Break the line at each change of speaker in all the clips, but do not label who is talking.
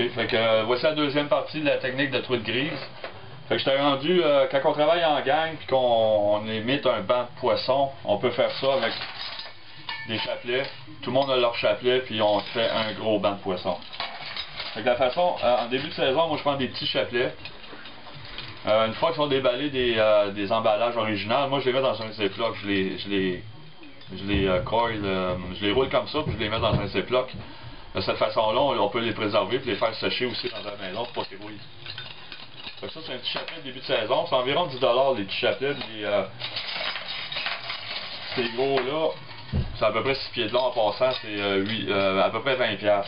Ok, fait que voici la deuxième partie de la technique de truite grise. Fait que je t'ai rendu, quand on travaille en gang puis qu'on imite un banc de poisson, on peut faire ça avec des chapelets. Tout le monde a leur chapelet puis on fait un gros banc de poisson. Fait que la façon, en début de saison, moi je prends des petits chapelets. Une fois qu'ils sont déballés des emballages originaux, moi je les mets dans un Ziploc, je les coil, je les roule comme ça puis je les mets dans un Ziploc. De cette façon-là, on peut les préserver et les faire sécher aussi dans la maison pour pas qu'ils rouillent. Ça, c'est un petit chapelet de début de saison. C'est environ 10$ les petits chapelets. Ces gros-là, c'est à peu près 6 pieds de long en passant. C'est à peu près 20$.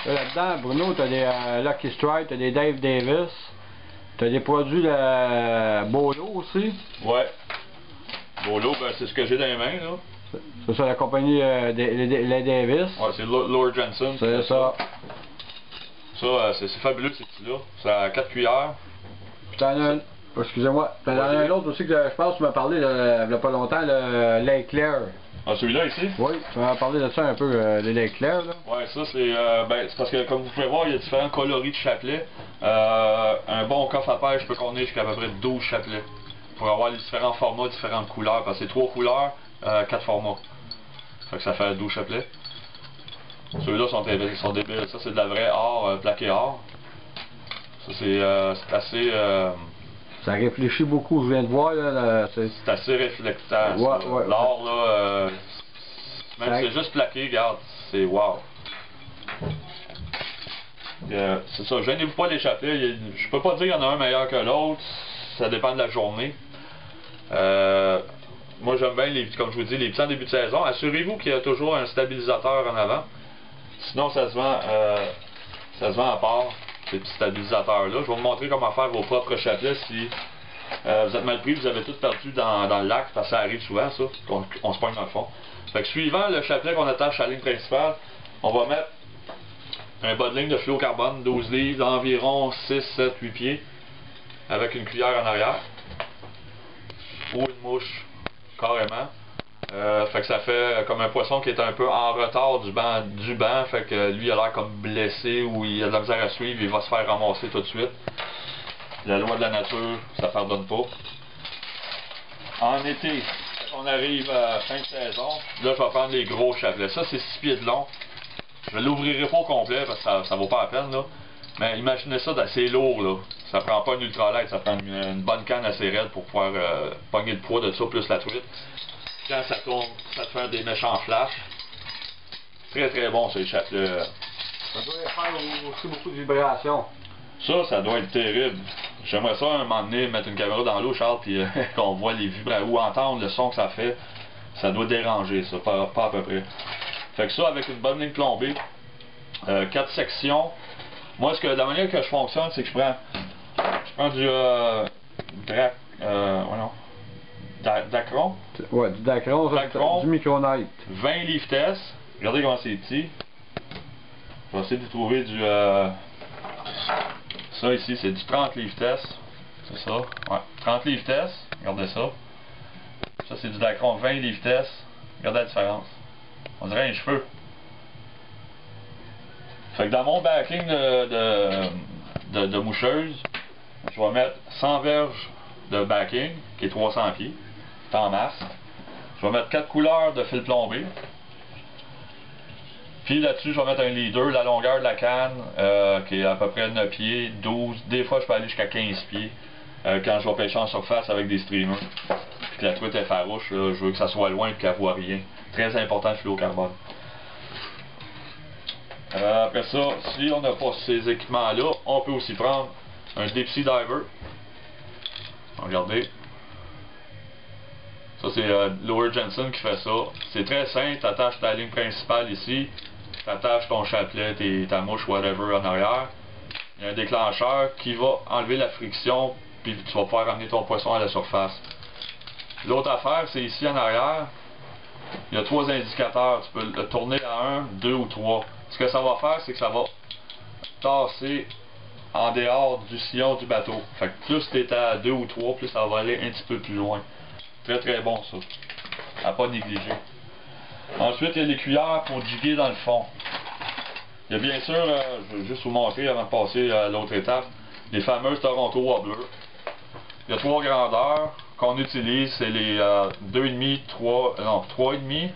Là-dedans, Bruno, tu as des Lucky Strike, tu as des Dave Davis, tu as des produits de Bolo aussi. Ouais.
Bolo, ben, c'est ce que j'ai dans les mains. Là.
C'est ça, la compagnie les Davis.
Ouais, c'est Lord Jensen.
C'est ça.
Ça, c'est fabuleux ces petits-là. C'est à 4 cuillères.
Puis t'en as un. Excusez-moi. T'en as un autre aussi que je pense que tu m'as parlé il n'y a pas longtemps, le L'Éclair.
Ah, celui-là ici?
Oui, tu m'as parlé de ça un peu, l'Éclair, là.
Ouais, ça c'est parce que comme vous pouvez voir, il y a différents coloris de chapelets. Un bon coffre à pêche peut contenir jusqu'à peu près 12 chapelets. Pour avoir les différents formats, différentes couleurs. Parce que c'est 3 couleurs, 4 formats. Fait que ça fait 12 chapelets. Ceux-là sont débiles. Ça c'est de la vraie or, plaqué or. Ça c'est assez...
Ça réfléchit beaucoup, je viens de voir là.
C'est assez réflectant.
Ouais.
L'or là, même si c'est juste plaqué, regarde, c'est wow. C'est ça, gênez-vous pas les chapelets. Je peux pas dire qu'il y en a un meilleur que l'autre. Ça dépend de la journée. Moi j'aime bien, comme je vous dis, les petits en début de saison. Assurez-vous qu'il y a toujours un stabilisateur en avant. Sinon ça se vend à part, ces petits stabilisateurs-là. Je vais vous montrer comment faire vos propres chapelets si vous êtes mal pris, vous avez tout perdu dans le lac, parce que ça arrive souvent ça, on se pogne dans le fond. Fait que suivant le chapelet qu'on attache à la ligne principale, on va mettre un bas de ligne de fluocarbone, 12 livres, d'environ 6, 7, 8 pieds, avec une cuillère en arrière, ou une mouche, carrément. Fait que ça fait comme un poisson qui est un peu en retard du banc, fait que lui il a l'air comme blessé ou il a de la misère à suivre, il va se faire ramasser tout de suite. La loi de la nature, ça pardonne pas. En été, quand on arrive à fin de saison, là je vais prendre les gros chapelets. Ça c'est 6 pieds de long. Je l'ouvrirai pas au complet parce que ça vaut pas la peine là. Mais imaginez ça, c'est lourd là. Ça prend pas une ultralight, ça prend une bonne canne assez raide pour pouvoir pogner le poids de ça plus la truite. Quand ça tourne, ça te fait des méchants flashs. Très très bon ces chapelets.
Ça doit faire aussi beaucoup de vibrations.
Ça doit être terrible. J'aimerais ça un moment donné mettre une caméra dans l'eau, Charles, puis qu'on voit les vibrations ou entendre le son que ça fait. Ça doit déranger, ça, pas à peu près. Fait que ça, avec une bonne ligne plombée, 4 sections. Moi, la manière que je fonctionne, c'est que je prends du Dacron.
Ouais, du Dacron, du Micronite.
20 livres test. Regardez comment c'est petit. Je vais essayer de trouver du... ça ici, c'est du 30 livres test. C'est ça. Ouais. 30 livres test. Regardez ça. Ça, c'est du Dacron 20 livres test. Regardez la différence. On dirait un cheveu. Fait que dans mon backing de moucheuse, je vais mettre 100 verges de backing, qui est 300 pieds. C'est en masse. Je vais mettre 4 couleurs de fil plombé. Puis là-dessus, je vais mettre un leader, la longueur de la canne, qui est à peu près 9 pieds, 12. Des fois, je peux aller jusqu'à 15 pieds quand je vais pêcher en surface avec des streamers. Puis que la truite est farouche, là, je veux que ça soit loin et qu'elle ne voit rien. Très important le fluocarbone. Après ça, si on n'a pas ces équipements-là, on peut aussi prendre un Deep Sea Diver. Regardez. Ça, c'est Lord Jensen qui fait ça. C'est très simple. Tu attaches ta ligne principale ici. Tu attaches ton chapelet, ta mouche, whatever, en arrière. Il y a un déclencheur qui va enlever la friction, puis tu vas pouvoir ramener ton poisson à la surface. L'autre affaire, c'est ici en arrière. Il y a 3 indicateurs. Tu peux le tourner à 1, 2 ou 3. Ce que ça va faire, c'est que ça va tasser en dehors du sillon du bateau. Fait que plus tu es à 2 ou 3, plus ça va aller un petit peu plus loin. Très très bon ça. À pas négliger. Ensuite, il y a les cuillères pour jiguer dans le fond. Il y a bien sûr, je vais juste vous montrer avant de passer à l'autre étape, les fameuses Toronto Wobbler. Il y a 3 grandeurs qu'on utilise, c'est les 2,5, 3,5,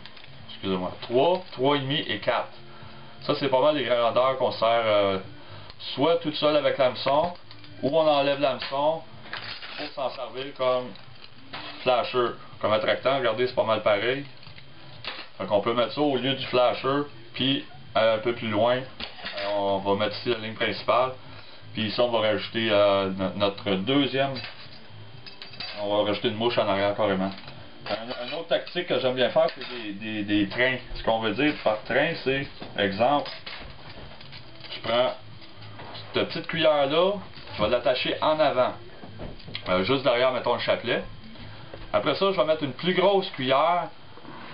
excusez-moi, 3, 3,5 et 4. Ça, c'est pas mal les grandeurs qu'on sert soit toute seule avec l'hameçon, ou on enlève l'hameçon pour s'en servir comme flasher, comme attractant. Regardez, c'est pas mal pareil. Donc on peut mettre ça au lieu du flasher, puis un peu plus loin, on va mettre ici la ligne principale, puis ici on va rajouter notre deuxième, on va rajouter une mouche en arrière carrément. Une autre tactique que j'aime bien faire, c'est des trains. Ce qu'on veut dire par train, c'est, exemple, je prends cette petite cuillère là, je vais l'attacher en avant, juste derrière mettons le chapelet. Après ça, je vais mettre une plus grosse cuillère,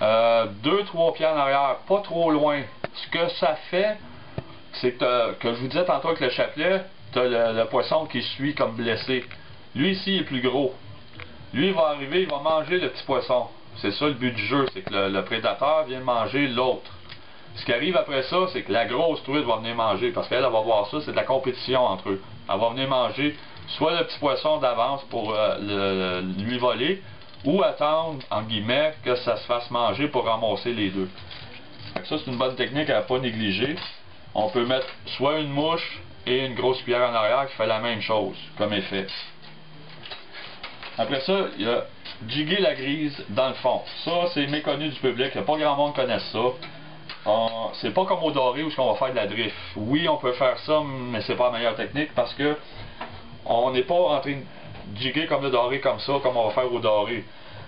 2-3 pieds en arrière, pas trop loin. Ce que ça fait, c'est que je vous disais tantôt avec le chapelet, tu as le poisson qui suit comme blessé. Lui ici il est plus gros. Lui il va arriver, il va manger le petit poisson. C'est ça le but du jeu, c'est que le prédateur vient manger l'autre. Ce qui arrive après ça, c'est que la grosse truite va venir manger, parce qu'elle va voir ça, c'est de la compétition entre eux. Elle va venir manger soit le petit poisson d'avance pour lui voler, ou attendre, en guillemets, que ça se fasse manger pour ramasser les deux. Donc ça, c'est une bonne technique à ne pas négliger. On peut mettre soit une mouche et une grosse cuillère en arrière qui fait la même chose, comme effet. Après ça, il y a jigger la grise dans le fond. Ça, c'est méconnu du public. Il n'y a pas grand monde qui connaisse ça. C'est pas comme au doré où on va faire de la drift. Oui, on peut faire ça, mais c'est pas la meilleure technique parce que on n'est pas en train de jigger comme le doré comme ça, comme on va faire au doré.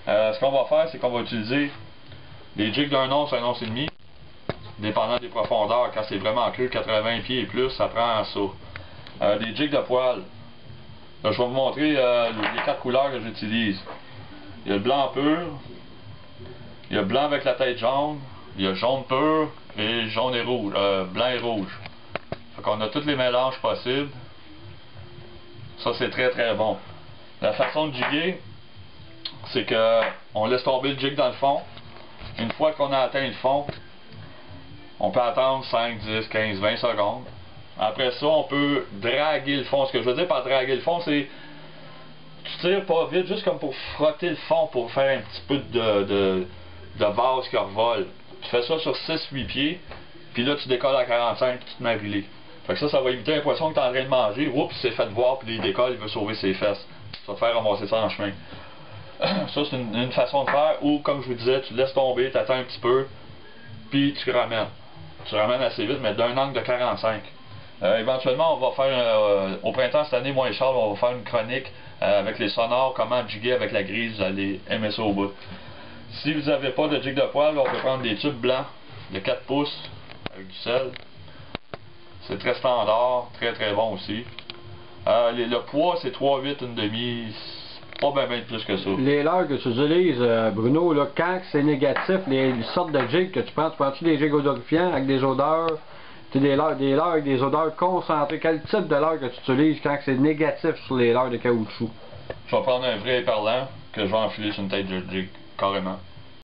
Ce qu'on va faire, c'est qu'on va utiliser des jigs d'un once, un once et demi, dépendant des profondeurs. Quand c'est vraiment creux, 80 pieds et plus, ça prend ça. Des jigs de poil. Là, je vais vous montrer les 4 couleurs que j'utilise. Il y a le blanc pur, il y a blanc avec la tête jaune, il y a jaune pur et jaune et rouge, blanc et rouge. Fait qu'on a tous les mélanges possibles. Ça, c'est très très bon. La façon de jigger, c'est que on laisse tomber le jig dans le fond. Une fois qu'on a atteint le fond, on peut attendre 5, 10, 15, 20 secondes. Après ça, on peut draguer le fond. Ce que je veux dire par draguer le fond, c'est tu tires pas vite, juste comme pour frotter le fond, pour faire un petit peu de base qui revole. Tu fais ça sur 6-8 pieds, puis là tu décolles à 45, tu te mets à riler. Fait que ça va éviter un poisson que tu es en train de manger. Oups, il s'est fait voir, puis il décolle, il veut sauver ses fesses. Ça va te faire ramasser ça en chemin. Ça, c'est une façon de faire où, comme je vous disais, tu laisses tomber, tu attends un petit peu, puis tu ramènes. Tu ramènes assez vite, mais d'un angle de 45. Éventuellement, on va faire, au printemps cette année, moi et Charles, on va faire une chronique avec les sonores, comment jigger avec la grise, vous allez aimer ça au bout. Si vous n'avez pas de jig de poil, on peut prendre des tubes blancs de 4 pouces avec du sel. C'est très standard, très très bon aussi. Le poids, c'est 3,8, une demi, pas bien plus que ça.
Les leurres que tu utilises, Bruno, là, quand c'est négatif, les sortes de jigs que tu prends-tu des jigs odorifiants avec des odeurs? Des leurres avec des odeurs concentrées. Quel type de leurre que tu utilises quand c'est négatif sur les leurres de caoutchouc?
Je vais prendre un vrai parlant que je vais enfiler sur une tête de jig, carrément.